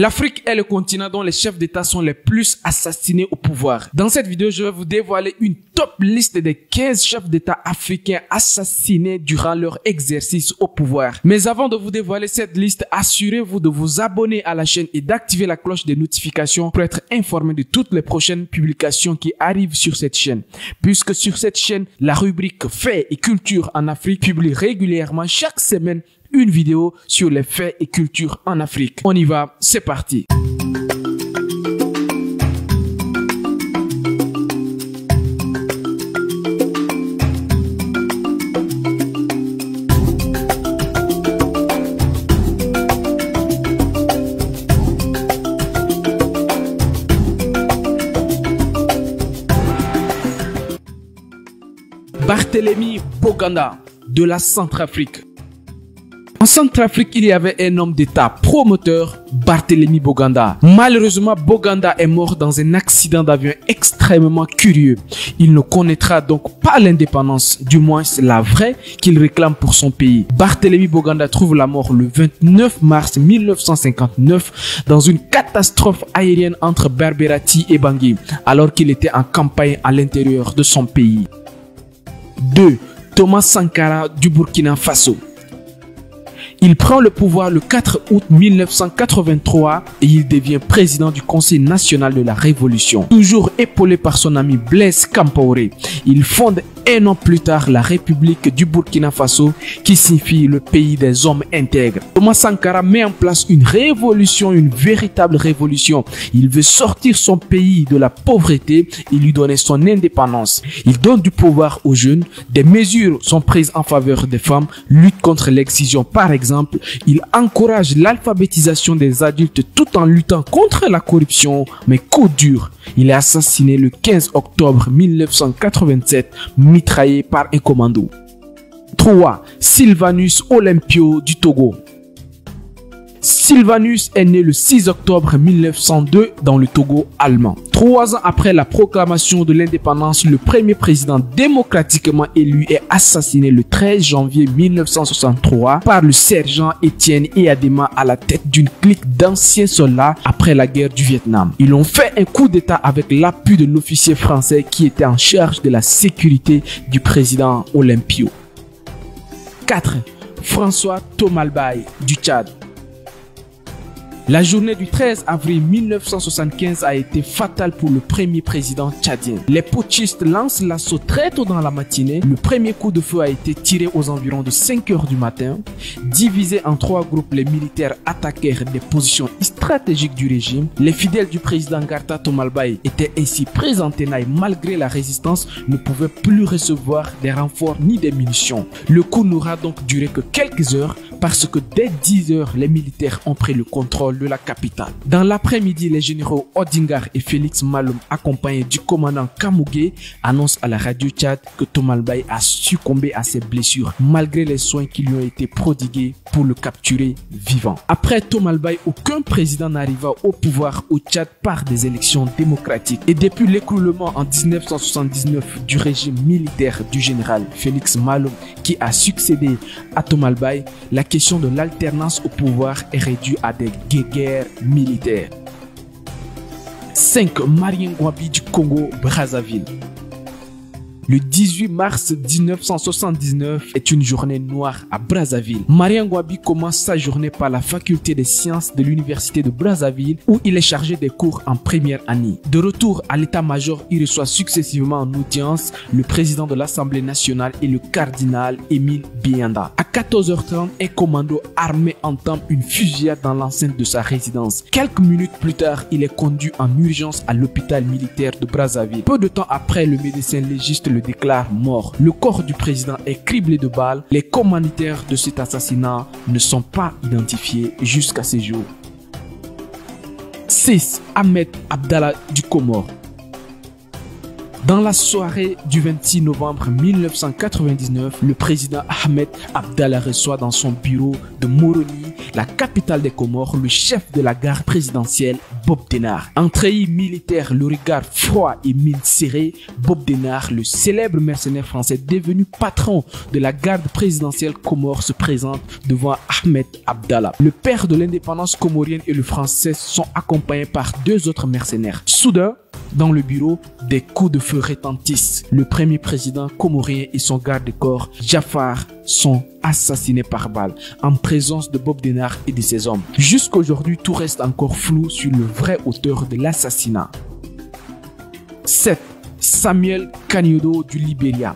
L'Afrique est le continent dont les chefs d'État sont les plus assassinés au pouvoir. Dans cette vidéo, je vais vous dévoiler une top liste des 15 chefs d'État africains assassinés durant leur exercice au pouvoir. Mais avant de vous dévoiler cette liste, assurez-vous de vous abonner à la chaîne et d'activer la cloche des notifications pour être informé de toutes les prochaines publications qui arrivent sur cette chaîne. Puisque sur cette chaîne, la rubrique Faits et Culture en Afrique publie régulièrement chaque semaine une vidéo sur les faits et culture en Afrique. On y va, c'est parti. Barthélemy Boganda de la Centrafrique. En Centrafrique, il y avait un homme d'État promoteur, Barthélemy Boganda. Malheureusement, Boganda est mort dans un accident d'avion extrêmement curieux. Il ne connaîtra donc pas l'indépendance, du moins c'est la vraie qu'il réclame pour son pays. Barthélemy Boganda trouve la mort le 29 mars 1959 dans une catastrophe aérienne entre Berberati et Bangui, alors qu'il était en campagne à l'intérieur de son pays. 2. Thomas Sankara du Burkina Faso. Il prend le pouvoir le 4 août 1983 et il devient président du Conseil national de la Révolution. Toujours épaulé par son ami Blaise Compaoré, il fonde un an plus tard la République du Burkina Faso qui signifie le pays des hommes intègres. Thomas Sankara met en place une révolution, une véritable révolution. Il veut sortir son pays de la pauvreté et lui donner son indépendance. Il donne du pouvoir aux jeunes, des mesures sont prises en faveur des femmes, lutte contre l'excision par exemple. Il encourage l'alphabétisation des adultes tout en luttant contre la corruption, mais coup dur. Il est assassiné le 15 octobre 1987, mitraillé par un commando. 3. Sylvanus Olympio du Togo. Sylvanus est né le 6 octobre 1902 dans le Togo allemand. 3 ans après la proclamation de l'indépendance, le premier président démocratiquement élu est assassiné le 13 janvier 1963 par le sergent Étienne Eyadema à la tête d'une clique d'anciens soldats après la guerre du Vietnam. Ils ont fait un coup d'État avec l'appui de l'officier français qui était en charge de la sécurité du président Olympio. 4. François Tomalbaye du Tchad. La journée du 13 avril 1975 a été fatale pour le premier président tchadien. Les putschistes lancent l'assaut très tôt dans la matinée. Le premier coup de feu a été tiré aux environs de 5 heures du matin. Divisés en 3 groupes, les militaires attaquèrent des positions stratégiques du régime. Les fidèles du président Garta Tomalbaye étaient ainsi pris en tenaille malgré la résistance, ne pouvaient plus recevoir des renforts ni des munitions. Le coup n'aura donc duré que quelques heures parce que dès 10 heures, les militaires ont pris le contrôle de la capitale. Dans l'après-midi, les généraux Odingar et Félix Malum, accompagnés du commandant Kamougué, annoncent à la radio Tchad que Tomalbaye a succombé à ses blessures malgré les soins qui lui ont été prodigués pour le capturer vivant. Après Tomalbaye, aucun président n'arriva au pouvoir au Tchad par des élections démocratiques. Et depuis l'écroulement en 1979 du régime militaire du général Félix Malum qui a succédé à Tomalbaye, la question de l'alternance au pouvoir est réduite à des guerres militaires. 5. Marien Ngouabi du Congo-Brazzaville. Le 18 mars 1979 est une journée noire à Brazzaville. Marien Ngouabi commence sa journée par la faculté des sciences de l'université de Brazzaville où il est chargé des cours en première année. De retour à l'état-major, il reçoit successivement en audience le président de l'Assemblée nationale et le cardinal Émile Bianda. À 14h30, un commando armé entame une fusillade dans l'enceinte de sa résidence. Quelques minutes plus tard, il est conduit en urgence à l'hôpital militaire de Brazzaville. Peu de temps après, le médecin légiste le déclare mort. Le corps du président est criblé de balles. Les commanditaires de cet assassinat ne sont pas identifiés jusqu'à ce jour. 6. Ahmed Abdallah du Comore. Dans la soirée du 26 novembre 1999, le président Ahmed Abdallah reçoit dans son bureau de Moroni, la capitale des Comores, le chef de la garde présidentielle, Bob Denard. En treillis militaire, le regard froid et mine serrée, Bob Denard, le célèbre mercenaire français devenu patron de la garde présidentielle Comore, se présente devant Ahmed Abdallah. Le père de l'indépendance comorienne et le français sont accompagnés par deux autres mercenaires. Soudain, dans le bureau, des coups de feu retentissent. Le premier président comorien et son garde-corps, Jafar, sont assassinés par balle en présence de Bob Denard et de ses hommes. Jusqu'aujourd'hui, tout reste encore flou sur le vrai auteur de l'assassinat. 7. Samuel Kanyodo du Libéria.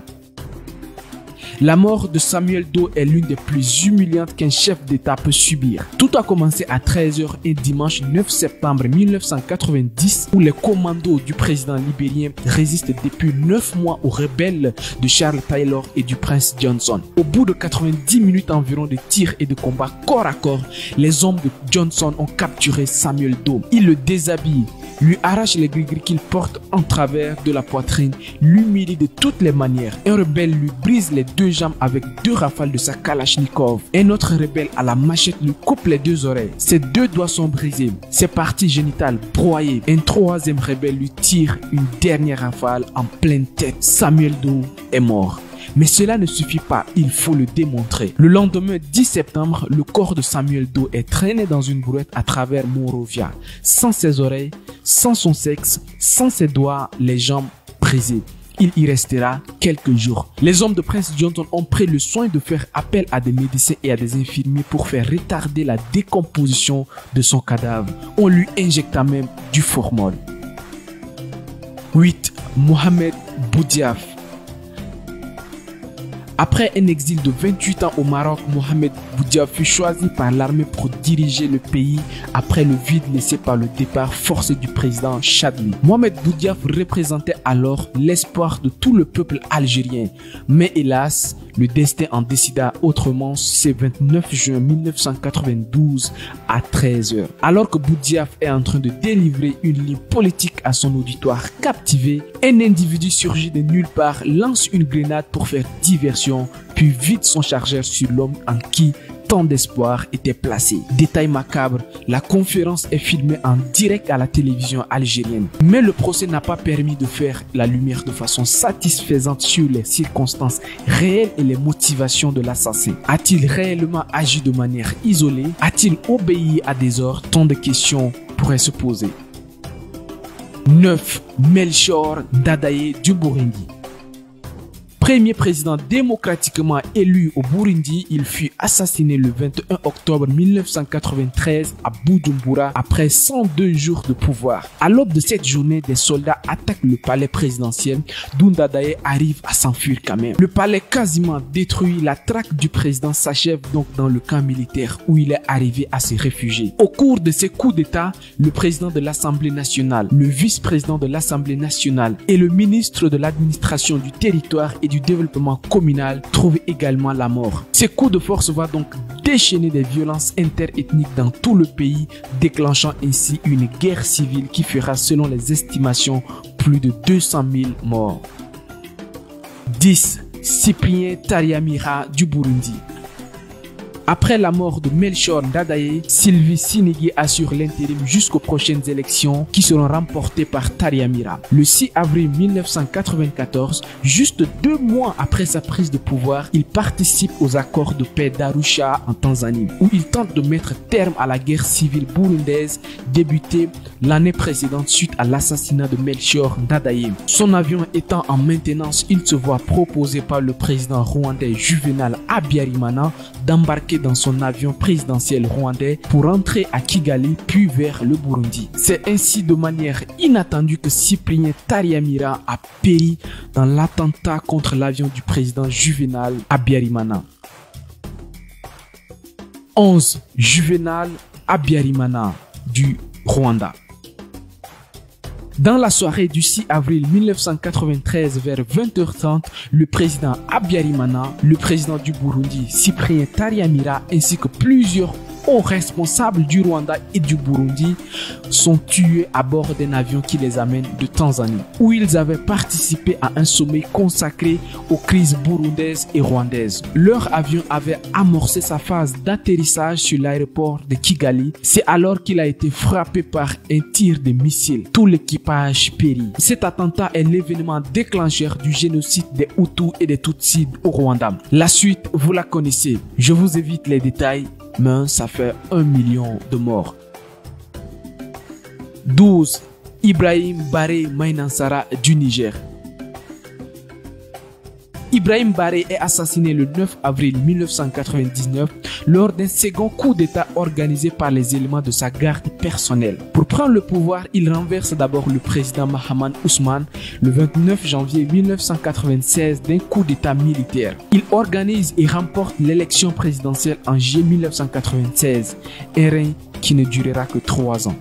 La mort de Samuel Doe est l'une des plus humiliantes qu'un chef d'État peut subir. Tout a commencé à 13 h un dimanche 9 septembre 1990 où les commandos du président libérien résistent depuis 9 mois aux rebelles de Charles Taylor et du prince Johnson. Au bout de 90 minutes environ de tirs et de combats corps à corps, les hommes de Johnson ont capturé Samuel Doe. Ils le déshabillent, lui arrachent les gris-gris qu'il porte en travers de la poitrine, l'humilient de toutes les manières. Un rebelle lui brise les deux jambes avec 2 rafales de sa Kalachnikov. Un autre rebelle à la machette lui coupe les 2 oreilles. Ses 2 doigts sont brisés, ses parties génitales broyées. Un troisième rebelle lui tire une dernière rafale en pleine tête. Samuel Doe est mort. Mais cela ne suffit pas, il faut le démontrer. Le lendemain 10 septembre, le corps de Samuel Doe est traîné dans une brouette à travers Monrovia, sans ses oreilles, sans son sexe, sans ses doigts, les jambes brisées. Il y restera quelques jours. Les hommes de Prince Johnson ont pris le soin de faire appel à des médecins et à des infirmiers pour faire retarder la décomposition de son cadavre. On lui injecta même du formol. 8. Mohamed Boudiaf. Après un exil de 28 ans au Maroc, Mohamed Boudiaf fut choisi par l'armée pour diriger le pays après le vide laissé par le départ forcé du président Chadli. Mohamed Boudiaf représentait alors l'espoir de tout le peuple algérien. Mais hélas, le destin en décida autrement ce 29 juin 1992 à 13 h. Alors que Boudiaf est en train de délivrer une ligne politique à son auditoire captivé, un individu surgit de nulle part, lance une grenade pour faire diversion, puis vide son chargeur sur l'homme en qui tant d'espoir était placé. Détail macabre, la conférence est filmée en direct à la télévision algérienne. Mais le procès n'a pas permis de faire la lumière de façon satisfaisante sur les circonstances réelles et les motivations de l'assassin. A-t-il réellement agi de manière isolée? A-t-il obéi à des ordres? Tant de questions pourraient se poser. 9. Melchior Ndadaye du Burundi. Premier président démocratiquement élu au Burundi, il fut assassiné le 21 octobre 1993 à Bujumbura après 102 jours de pouvoir. À l'aube de cette journée, des soldats attaquent le palais présidentiel d'où Ndadaye arrive à s'enfuir quand même. Le palais quasiment détruit, la traque du président s'achève donc dans le camp militaire où il est arrivé à se réfugier. Au cours de ces coups d'État, le président de l'Assemblée nationale, le vice-président de l'Assemblée nationale et le ministre de l'administration du territoire et du développement communal trouvent également la mort. Ces coups de force vont donc déchaîner des violences interethniques dans tout le pays, déclenchant ainsi une guerre civile qui fera, selon les estimations, plus de 200 000 morts. 10. Cyprien Taryamira du Burundi. Après la mort de Melchior Ndadaye, Sylvie Sinigi assure l'intérim jusqu'aux prochaines élections qui seront remportées par Taryamira. Le 6 avril 1994, juste 2 mois après sa prise de pouvoir, il participe aux accords de paix d'Arusha en Tanzanie, où il tente de mettre terme à la guerre civile burundaise débutée l'année précédente suite à l'assassinat de Melchior Ndadaye. Son avion étant en maintenance, il se voit proposer par le président rwandais Juvenal Habyarimana d'embarquer dans son avion présidentiel rwandais pour entrer à Kigali puis vers le Burundi. C'est ainsi de manière inattendue que Cyprien Taryamira a péri dans l'attentat contre l'avion du président Juvenal Habyarimana. 11. Juvenal Habyarimana du Rwanda. Dans la soirée du 6 avril 1993 vers 20h30, le président Habyarimana, le président du Burundi Cyprien Taryamira ainsi que plusieurs hauts responsables du Rwanda et du Burundi sont tués à bord d'un avion qui les amène de Tanzanie, où ils avaient participé à un sommet consacré aux crises burundaises et rwandaises. Leur avion avait amorcé sa phase d'atterrissage sur l'aéroport de Kigali. C'est alors qu'il a été frappé par un tir de missile. Tout l'équipage périt. Cet attentat est l'événement déclencheur du génocide des Hutus et des Tutsis au Rwanda. La suite, vous la connaissez. Je vous évite les détails, mais ça fait 1 million de morts. 12. Ibrahim Baré Maïnansara du Niger. Ibrahim Baré est assassiné le 9 avril 1999 lors d'un second coup d'État organisé par les éléments de sa garde personnelle. Pour prendre le pouvoir, il renverse d'abord le président Mahaman Ousmane le 29 janvier 1996 d'un coup d'État militaire. Il organise et remporte l'élection présidentielle en juillet 1996, un règne qui ne durera que 3 ans.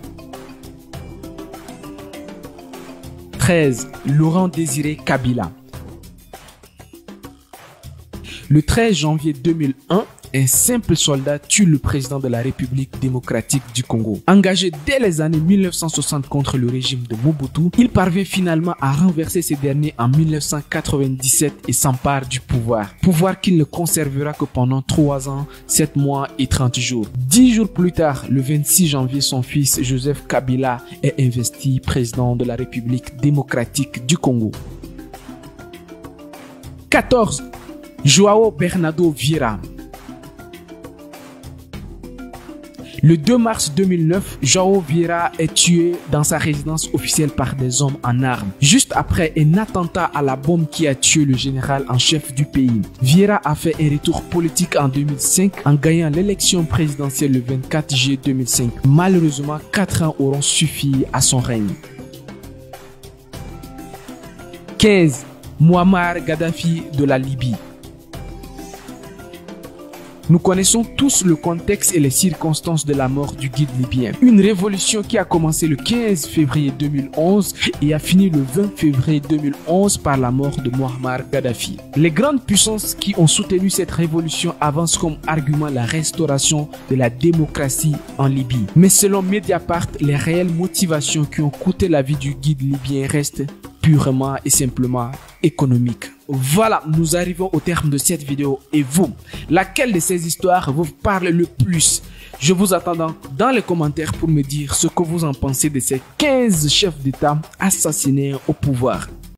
13. Laurent Désiré Kabila. Le 13 janvier 2001, un simple soldat tue le président de la République démocratique du Congo. Engagé dès les années 1960 contre le régime de Mobutu, il parvient finalement à renverser ces derniers en 1997 et s'empare du pouvoir. Pouvoir qu'il ne conservera que pendant 3 ans, 7 mois et 30 jours. 10 jours plus tard, le 26 janvier, son fils Joseph Kabila est investi président de la République démocratique du Congo. 14. João Bernardo Vieira. Le 2 mars 2009, João Vieira est tué dans sa résidence officielle par des hommes en armes, juste après un attentat à la bombe qui a tué le général en chef du pays. Vieira a fait un retour politique en 2005 en gagnant l'élection présidentielle le 24 juillet 2005. Malheureusement, 4 ans auront suffi à son règne. 15. Muammar Kadhafi de la Libye. Nous connaissons tous le contexte et les circonstances de la mort du guide libyen. Une révolution qui a commencé le 15 février 2011 et a fini le 20 février 2011 par la mort de Muammar Kadhafi. Les grandes puissances qui ont soutenu cette révolution avancent comme argument la restauration de la démocratie en Libye. Mais selon Mediapart, les réelles motivations qui ont coûté la vie du guide libyen restent purement et simplement économique. Voilà, nous arrivons au terme de cette vidéo. Et vous, laquelle de ces histoires vous parle le plus? Je vous attends dans les commentaires pour me dire ce que vous en pensez de ces 15 chefs d'État assassinés au pouvoir.